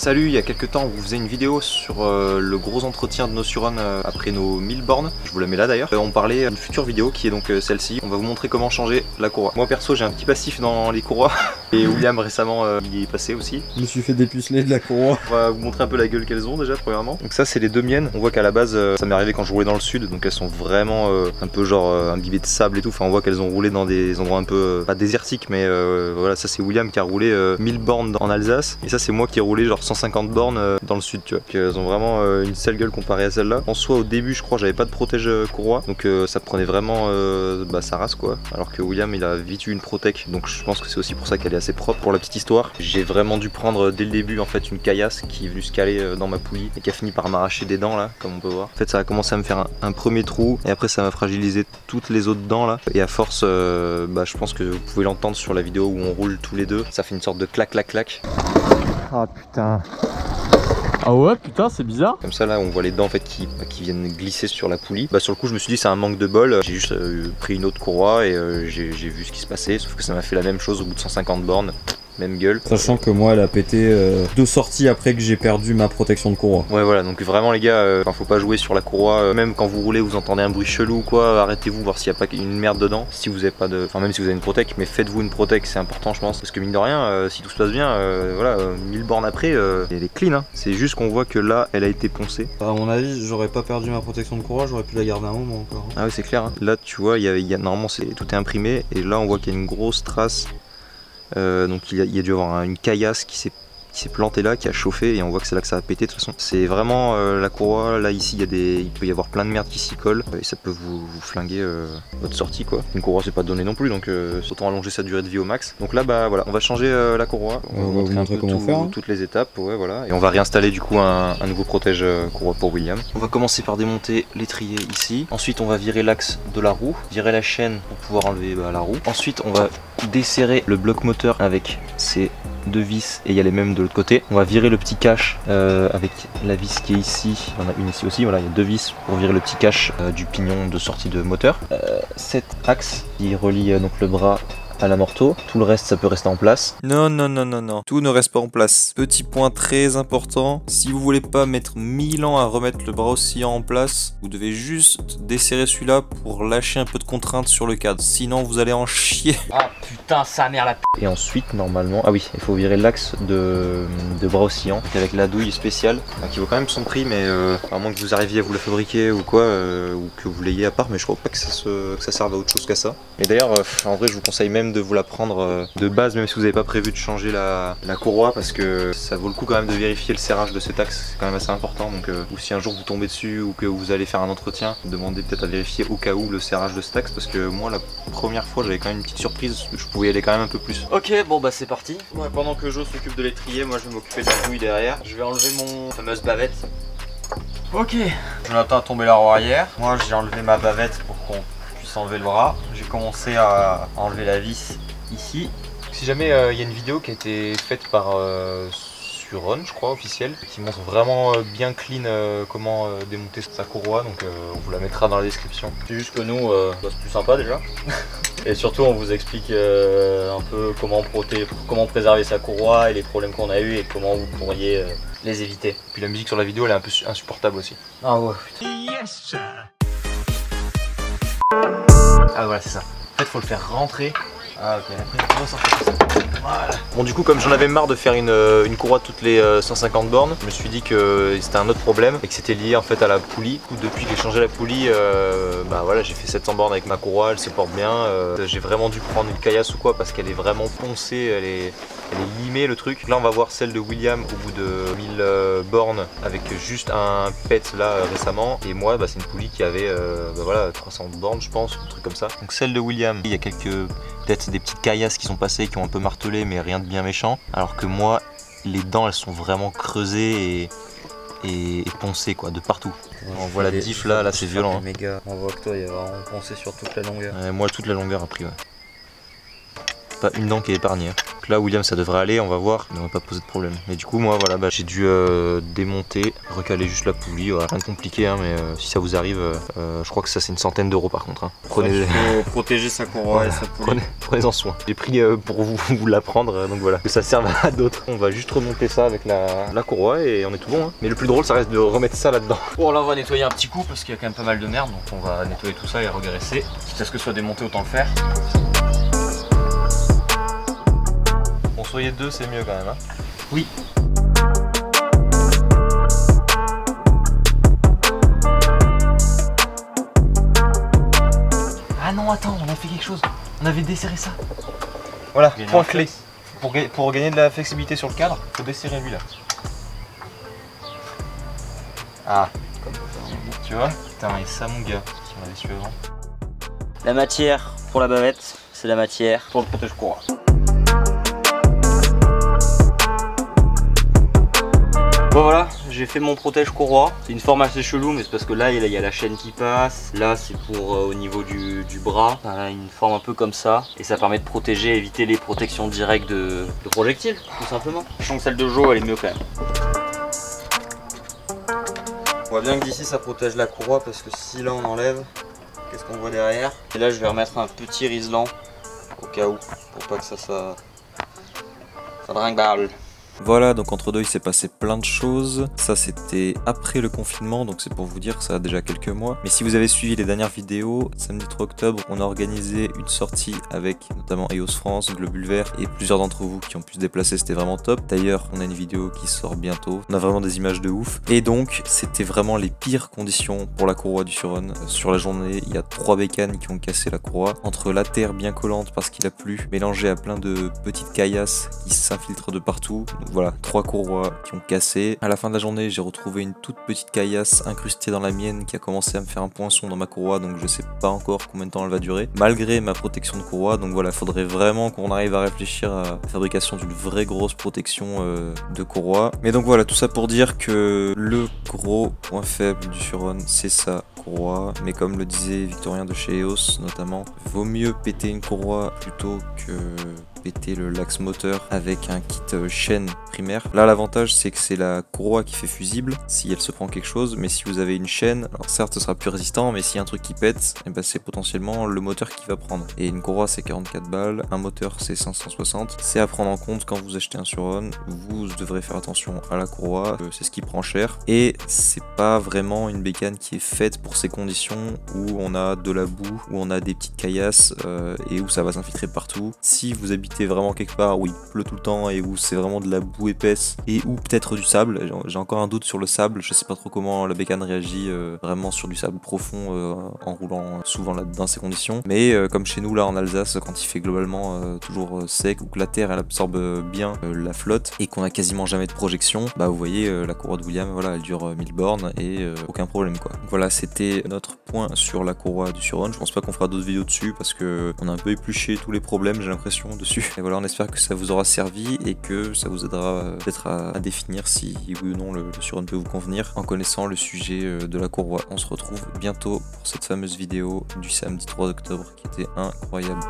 Salut, il y a quelques temps, on vous faisait une vidéo sur le gros entretien de nos Suron après nos 1000 bornes. Je vous la mets là d'ailleurs. On parlait d'une future vidéo qui est donc celle-ci. On va vous montrer comment changer la courroie. Moi perso, j'ai un petit passif dans les courroies. Et William récemment, il y est passé aussi. Je me suis fait dépuceler de la courroie. On va vous montrer un peu la gueule qu'elles ont déjà, premièrement. Donc ça, c'est les deux miennes. On voit qu'à la base, ça m'est arrivé quand je roulais dans le sud. Donc elles sont vraiment un peu genre imbibées de sable et tout. Enfin, on voit qu'elles ont roulé dans des endroits un peu, pas désertiques, mais voilà, ça c'est William qui a roulé 1000 bornes en Alsace. Et ça, c'est moi qui ai roulé genre 150 bornes dans le sud, tu vois. Donc, elles ont vraiment une sale gueule comparée à celle-là. En soi, au début, je crois, j'avais pas de protège courroie. Donc ça prenait vraiment sa race, quoi. Alors que William, il a vite eu une protège. Donc je pense que c'est aussi pour ça qu'elle est assez propre. Pour la petite histoire, j'ai vraiment dû prendre dès le début en fait une caillasse qui est venue se caler dans ma poulie et qui a fini par m'arracher des dents là, comme on peut voir. En fait, ça a commencé à me faire un premier trou et après ça m'a fragilisé toutes les autres dents là. Et à force, je pense que vous pouvez l'entendre sur la vidéo où on roule tous les deux. Ça fait une sorte de clac clac clac. Ah putain. Ah ouais, putain, c'est bizarre. Comme ça là, on voit les dents en fait qui viennent glisser sur la poulie. Sur le coup, je me suis dit c'est un manque de bol. J'ai juste pris une autre courroie et j'ai vu ce qui se passait. Sauf que ça m'a fait la même chose au bout de 150 bornes. Même gueule. Sachant que moi elle a pété deux sorties après que j'ai perdu ma protection de courroie. Ouais voilà, donc vraiment les gars, faut pas jouer sur la courroie. Même quand vous roulez, vous entendez un bruit chelou ou quoi, arrêtez-vous voir s'il n'y a pas une merde dedans. Si vous avez pas de. Enfin même si vous avez une protec, mais faites-vous une protec, c'est important je pense. Parce que mine de rien, si tout se passe bien, voilà, 1000 bornes après, elle est clean hein. C'est juste qu'on voit que là elle a été poncée. À mon avis, j'aurais pas perdu ma protection de courroie, j'aurais pu la garder un moment encore. Ah oui c'est clair hein. Là tu vois, normalement tout est imprimé et là on voit qu'il y a une grosse trace. Donc il y a dû avoir une caillasse qui s'est plantée là, qui a chauffé et on voit que c'est là que ça a pété de toute façon. C'est vraiment la courroie, là ici il peut y avoir plein de merde qui s'y colle et ça peut vous flinguer votre sortie quoi. Une courroie c'est pas donné non plus donc autant allonger sa durée de vie au max. Donc là voilà, on va changer la courroie. On va vous montrer comment faire. Toutes les étapes, ouais voilà. Et on va réinstaller du coup un nouveau protège courroie pour William. On va commencer par démonter l'étrier ici. Ensuite on va virer l'axe de la roue, virer la chaîne pour pouvoir enlever la roue. Ensuite on va desserrer le bloc moteur avec ces deux vis et il y a les mêmes de l'autre côté. On va virer le petit cache avec la vis qui est ici. Il y en a une ici aussi, voilà, il y a deux vis pour virer le petit cache du pignon de sortie de moteur. Cet axe qui relie donc le bras à l'amorto, tout le reste ça peut rester en place. Non, tout ne reste pas en place. Petit point très important, si vous voulez pas mettre 1000 ans à remettre le bras oscillant en place, vous devez juste desserrer celui-là pour lâcher un peu de contrainte sur le cadre, sinon vous allez en chier. Ah putain, sa mère la p... Et ensuite normalement, ah oui, il faut virer l'axe de bras oscillant avec la douille spéciale qui vaut quand même son prix, mais à moins que vous arriviez à vous la fabriquer ou quoi, ou que vous l'ayez à part, mais je crois pas que ça serve à autre chose qu'à ça. Et d'ailleurs, en vrai je vous conseille même de vous la prendre de base, même si vous n'avez pas prévu de changer la courroie, parce que ça vaut le coup quand même de vérifier le serrage de cet axe, c'est quand même assez important. Donc ou si un jour vous tombez dessus ou que vous allez faire un entretien, demandez peut-être à vérifier au cas où le serrage de cet axe, parce que moi la première fois j'avais quand même une petite surprise, je pouvais y aller quand même un peu plus. Ok, bon bah c'est parti. Ouais, pendant que Joe s'occupe de l'étrier, moi je vais m'occuper de la douille derrière. Je vais enlever mon fameuse bavette. Ok, Jonathan a tombé la roue arrière. Moi j'ai enlevé ma bavette pour qu'on puisse enlever le bras. J'ai commencé à enlever la vis ici. Si jamais il y a une vidéo qui a été faite par Suron, je crois, officielle, qui montre vraiment bien clean comment démonter sa courroie, donc on vous la mettra dans la description. C'est juste que nous, c'est plus sympa déjà. Et surtout on vous explique un peu comment préserver sa courroie et les problèmes qu'on a eu et comment vous pourriez les éviter. Puis la musique sur la vidéo elle est un peu insupportable aussi. Ah ouais putain. Yes. Ah voilà c'est ça. En fait faut le faire rentrer. Ah ok, après on va sortir tout ça. Voilà. Bon du coup comme j'en avais marre de faire une courroie toutes les 150 bornes, je me suis dit que c'était un autre problème et que c'était lié en fait à la poulie. Du coup, depuis que j'ai changé la poulie, voilà, j'ai fait 700 bornes avec ma courroie, elle se porte bien. J'ai vraiment dû prendre une caillasse ou quoi parce qu'elle est vraiment poncée, elle est limée le truc. Là on va voir celle de William au bout de 1000 bornes avec juste un pet là récemment. Et moi c'est une poulie qui avait voilà, 300 bornes je pense, un truc comme ça. Donc celle de William, il y a peut-être des petites caillasses qui sont passées, qui ont un peu martelé, mais rien de bien méchant. Alors que moi, les dents, elles sont vraiment creusées et poncées quoi, de partout. On voit la diff là c'est violent. Hein. Méga. On voit que toi, il y a vraiment poncé sur toute la longueur. Moi, toute la longueur a pris. Ouais. pas une dent qui est épargnée. Hein. Donc là William ça devrait aller, on va voir, ça ne devrait pas poser de problème. Mais du coup moi voilà, bah, j'ai dû démonter, recaler juste la poulie, voilà, rien de compliqué hein, mais si ça vous arrive, je crois que ça c'est une centaine d'euros par contre. Hein. Il faut protéger sa courroie et sa poulie. Prenez-en soin. J'ai pris pour vous l'apprendre, donc voilà, que ça serve à d'autres. On va juste remonter ça avec la courroie et on est tout bon. Hein. Mais le plus drôle ça reste de remettre ça là-dedans. Bon là on va nettoyer un petit coup parce qu'il y a quand même pas mal de merde, donc on va nettoyer tout ça et regraisser. Quitte à ce que ce soit démonté, autant le faire. Bon, soyez deux, c'est mieux quand même. Hein. Oui. Ah non, attends, on a fait quelque chose. On avait desserré ça. Voilà, point clé. Pour gagner de la flexibilité sur le cadre, faut desserrer lui là. Ah, tu vois? Putain, et ça mon gars, si on avait su avant. La matière pour la bavette, c'est la matière pour le protège-courroie. Bon voilà, j'ai fait mon protège-courroie. C'est une forme assez chelou, mais c'est parce que là il y a la chaîne qui passe. Là c'est pour au niveau du bras. Voilà, une forme un peu comme ça. Et ça permet de protéger, éviter les protections directes de projectiles, tout simplement. Sachant que celle de Jo elle est mieux quand même. On voit bien que d'ici ça protège la courroie parce que si là on enlève, qu'est-ce qu'on voit derrière? Et là je vais remettre un petit riselant au cas où, pour pas que ça dringue-balle. Voilà, donc entre deux il s'est passé plein de choses. Ça c'était après le confinement, donc c'est pour vous dire que ça a déjà quelques mois. Mais si vous avez suivi les dernières vidéos, samedi 3 octobre, on a organisé une sortie avec notamment EOS France, Globule Vert et plusieurs d'entre vous qui ont pu se déplacer, c'était vraiment top. D'ailleurs, on a une vidéo qui sort bientôt, on a vraiment des images de ouf. Et donc, c'était vraiment les pires conditions pour la courroie du Suron. Sur la journée, il y a 3 bécanes qui ont cassé la courroie. Entre la terre bien collante parce qu'il a plu, mélangée à plein de petites caillasses qui s'infiltrent de partout. Voilà, 3 courroies qui ont cassé. À la fin de la journée, j'ai retrouvé une toute petite caillasse incrustée dans la mienne qui a commencé à me faire un poinçon dans ma courroie, donc je sais pas encore combien de temps elle va durer, malgré ma protection de courroie. Donc voilà, il faudrait vraiment qu'on arrive à réfléchir à la fabrication d'une vraie grosse protection de courroie. Mais donc voilà, tout ça pour dire que le gros point faible du Suron, c'est sa courroie. Mais comme le disait Victorien de chez EOS notamment, vaut mieux péter une courroie plutôt que péter le l'axe moteur avec un kit chaîne primaire. Là l'avantage c'est que c'est la courroie qui fait fusible si elle se prend quelque chose, mais si vous avez une chaîne, alors certes ce sera plus résistant, mais s'il y a un truc qui pète, et ben c'est potentiellement le moteur qui va prendre. Et une courroie c'est 44 balles, un moteur c'est 560. C'est à prendre en compte quand vous achetez un Suron, vous devrez faire attention à la courroie, c'est ce qui prend cher. Et c'est pas vraiment une bécane qui est faite pour ces conditions où on a de la boue, où on a des petites caillasses et où ça va s'infiltrer partout. Si vous habitez vraiment quelque part où il pleut tout le temps et où c'est vraiment de la boue épaisse et où peut-être du sable, j'ai encore un doute sur le sable, je sais pas trop comment la bécane réagit vraiment sur du sable profond en roulant souvent là dans ces conditions, mais comme chez nous là en Alsace, quand il fait globalement toujours sec ou que la terre elle absorbe bien la flotte et qu'on a quasiment jamais de projection, bah vous voyez la courroie de William, voilà, elle dure 1000 bornes et aucun problème quoi. Donc voilà, c'était notre point sur la courroie du Suron. Je pense pas qu'on fera d'autres vidéos dessus parce que on a un peu épluché tous les problèmes, j'ai l'impression, dessus. Et voilà, on espère que ça vous aura servi et que ça vous aidera peut-être à définir si oui ou non le Suron peut vous convenir en connaissant le sujet de la courroie. On se retrouve bientôt pour cette fameuse vidéo du samedi 3 octobre qui était incroyable.